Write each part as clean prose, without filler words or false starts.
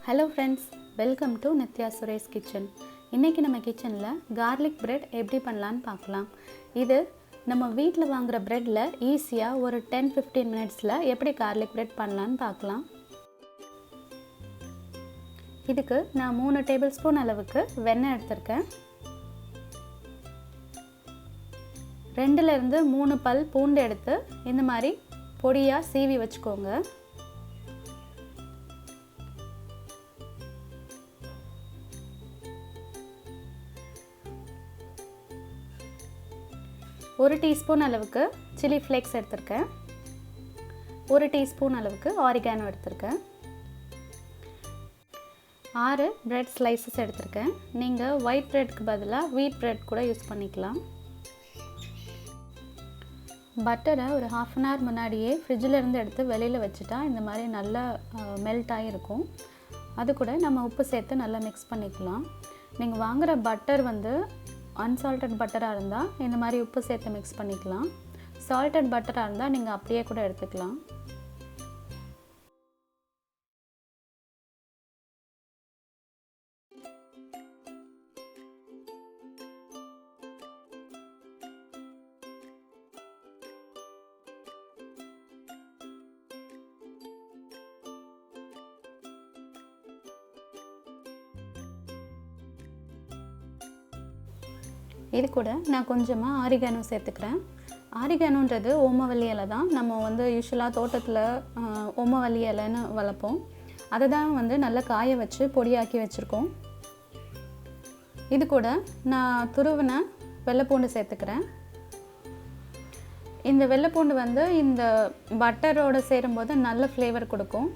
Hello friends, welcome to Nithya Suresh kitchen. இன்னைக்கு நம்ம கிச்சன்ல garlic bread எப்படி பண்ணலாம்னு பார்க்கலாம். இது நம்ம வீட்ல வாங்குற breadல ஈஸியா ஒரு 10-15 minutesல எப்படி garlic bread பண்ணலாம்னு பார்க்கலாம். இதுக்கு நான் 3 tablespoon அளவுக்கு வெண்ணெய் எடுத்துர்க்கேன். 2 ல இருந்து 3 பல் பூண்டு எடுத்து இந்த மாதிரி பொடியா சீவி வச்சுக்கோங்க. ஒரு டீஸ்பூன் அளவுக்கு chilli flakes எடுத்துர்க்கேன். 1 டீஸ்பூன் அளவுக்கு Oregano எடுத்துர்க்கேன். 6 bread slices எடுத்துர்க்கேன். நீங்க white breadக்கு பதிலா wheat bread கூட யூஸ் பண்ணிக்கலாம். பட்டரை ஒரு half an hour முன்னாடியே ஃப்ரிட்ஜில் இருந்து எடுத்து வெளியில வச்சிட்டா இந்த மாதிரி நல்லா மெல்ட் ஆகி இருக்கும். அது கூட நம்ம உப்பு சேர்த்து நல்லா மிக்ஸ் பண்ணிக்கலாம். நீங்க வாங்குற பட்டர் வந்து unsalted பட்டரா இருந்தா இந்த மாதிரி உப்பு சேர்த்து மிக்ஸ் பண்ணிக்கலாம். salted பட்டரா இருந்தா நீங்க அப்படியே கூட எடுத்துக்கலாம். இது கூட நான் கொஞ்சமா Oregano சேர்த்துக்கிறேன். Oreganoன்றது ஓமவல்லி இலை தான். நம்ம வந்து யூசுவலா தோட்டத்துல ஓமவல்லி இலைன்னு வளர்ப்போம். அதை தான் வந்து நல்லா காய வச்சு பொடியாக்கி வச்சிருக்கோம். இது கூட நான் துருவின வெள்ளைப்பூண்டு சேர்த்துக்கிறேன். இந்த வெள்ளைப்பூண்டு வந்து இந்த பட்டரோட சேரும்போது நல்ல ஃப்ளேவர் கொடுக்கும்.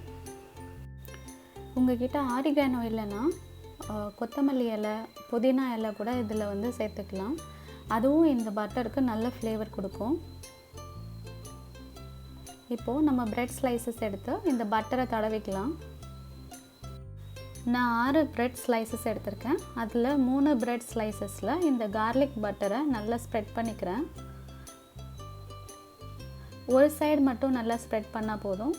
உங்ககிட்ட Oregano இல்லைன்னா கொத்தமல்லி இலை புதினா இலை கூட இதில் வந்து சேர்த்துக்கலாம். அதுவும் இந்த பட்டருக்கு நல்ல ஃப்ளேவர் கொடுக்கும். இப்போது நம்ம பிரெட் ஸ்லைசஸ் எடுத்து இந்த பட்டரை தடவிக்கலாம். நான் 6 பிரெட் ஸ்லைசஸ் எடுத்திருக்கேன். அதில் 3 பிரெட் ஸ்லைசஸில் இந்த கார்லிக் பட்டரை நல்லா ஸ்ப்ரெட் பண்ணிக்கிறேன். ஒரு சைடு மட்டும் நல்லா ஸ்ப்ரெட் பண்ணால் போதும்.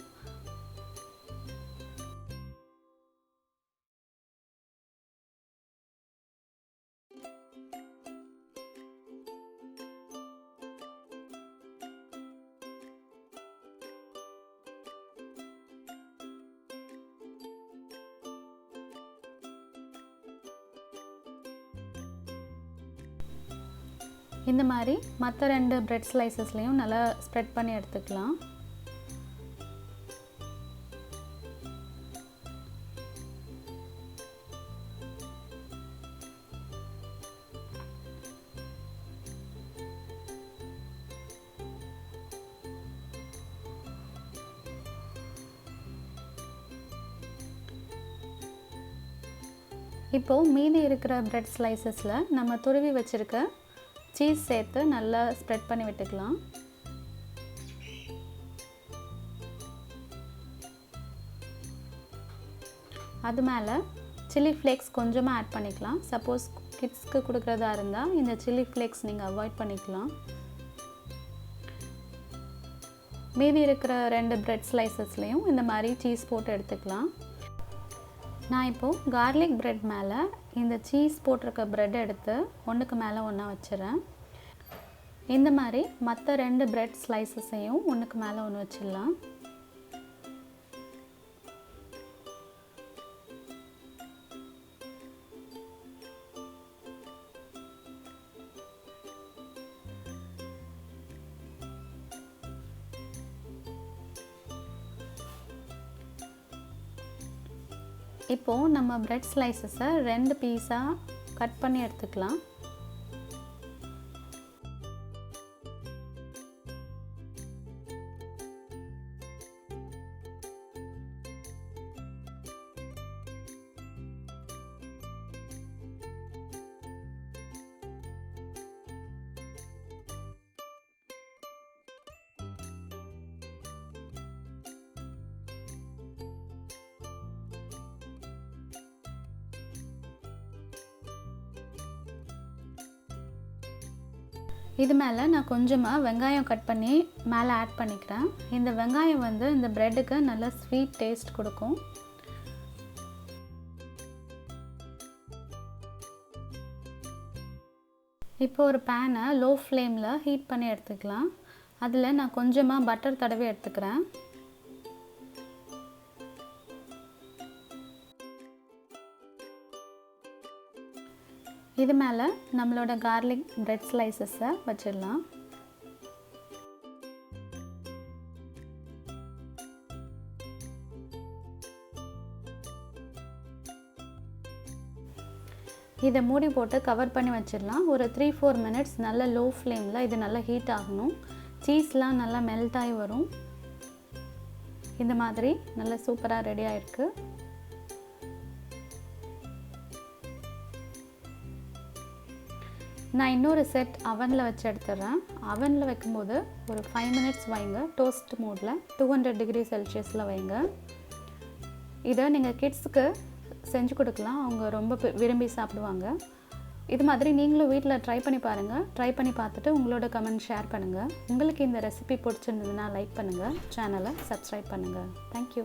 இந்த மாதிரி மற்ற 2 பிரெட் ஸ்லைசஸ்லையும் நல்லா ஸ்ப்ரெட் பண்ணி எடுத்துக்கலாம். இப்போ மீதி இருக்கிற பிரெட் ஸ்லைசஸ்ல நம்ம துருவி வச்சிருக்க சீஸ் சேர்த்து நல்லா ஸ்ப்ரெட் பண்ணி விட்டுக்கலாம். அது மேலே chilli flakes கொஞ்சமா ஆட் பண்ணிக்கலாம். சப்போஸ் கிட்ஸ்க்கு கொடுக்கறதா இருந்தா இந்த chilli flakes நீங்க அவாய்ட் பண்ணிக்கலாம். மீதி இருக்கிற 2 பிரெட் ஸ்லைசஸ்லயும் இந்த மாதிரி சீஸ் போட்டு எடுத்துக்கலாம். நான் இப்போ garlic bread மேலே இந்த சீஸ் போட்டிருக்க பிரெட் எடுத்து ஒன்றுக்கு மேலே ஒன்றா வச்சிடறேன். இந்த மாதிரி மற்ற 2 பிரெட் ஸ்லைசஸையும் ஒன்றுக்கு மேலே ஒன்று வச்சிடலாம். இப்போ நம்ம பிரெட் ஸ்லைசஸை 2 பீஸா கட் பண்ணி எடுத்துக்கலாம். இது மேலே நான் கொஞ்சமாக வெங்காயம் கட் பண்ணி மேலே ஆட் பண்ணிக்கிறேன். இந்த வெங்காயம் வந்து இந்த ப்ரெட்டுக்கு நல்ல ஸ்வீட் டேஸ்ட் கொடுக்கும். இப்போ ஒரு பேனை லோ ஃப்ளேமில் ஹீட் பண்ணி எடுத்துக்கலாம். அதில் நான் கொஞ்சமாக பட்டர் தடவி எடுத்துக்கிறேன். இது மேலே நம்மளோட கார்லிக் பிரெட் ஸ்லைசஸை வச்சிடலாம். இதை மூடி போட்டு கவர் பண்ணி வச்சிடலாம். ஒரு 3-4 மினிட்ஸ் நல்ல லோ ஃப்ளேமில் இது நல்லா ஹீட் ஆகணும். சீஸ்லாம் நல்லா மெல்ட் ஆகி வரும். இந்த மாதிரி நல்லா சூப்பராக ரெடி ஆகிருக்கு. நான் இன்னொரு செட் அவனில் வச்சு எடுத்துடுறேன். அவனில் வைக்கும்போது ஒரு 5 மினிட்ஸ் வைங்க. டோஸ்ட் மோடில் 200 டிகிரி செல்சியஸில் வைங்க. இதை நீங்கள் கிட்ஸுக்கு செஞ்சு கொடுக்கலாம். அவங்க ரொம்ப விரும்பி சாப்பிடுவாங்க. இது மாதிரி நீங்களும் வீட்டில் ட்ரை பண்ணி பாருங்கள். ட்ரை பண்ணி பார்த்துட்டு உங்களோட கமெண்ட் ஷேர் பண்ணுங்கள். உங்களுக்கு இந்த ரெசிபி பிடிச்சிருந்ததுன்னா லைக் பண்ணுங்கள். சேனலை சப்ஸ்கிரைப் பண்ணுங்கள். தேங்க்யூ.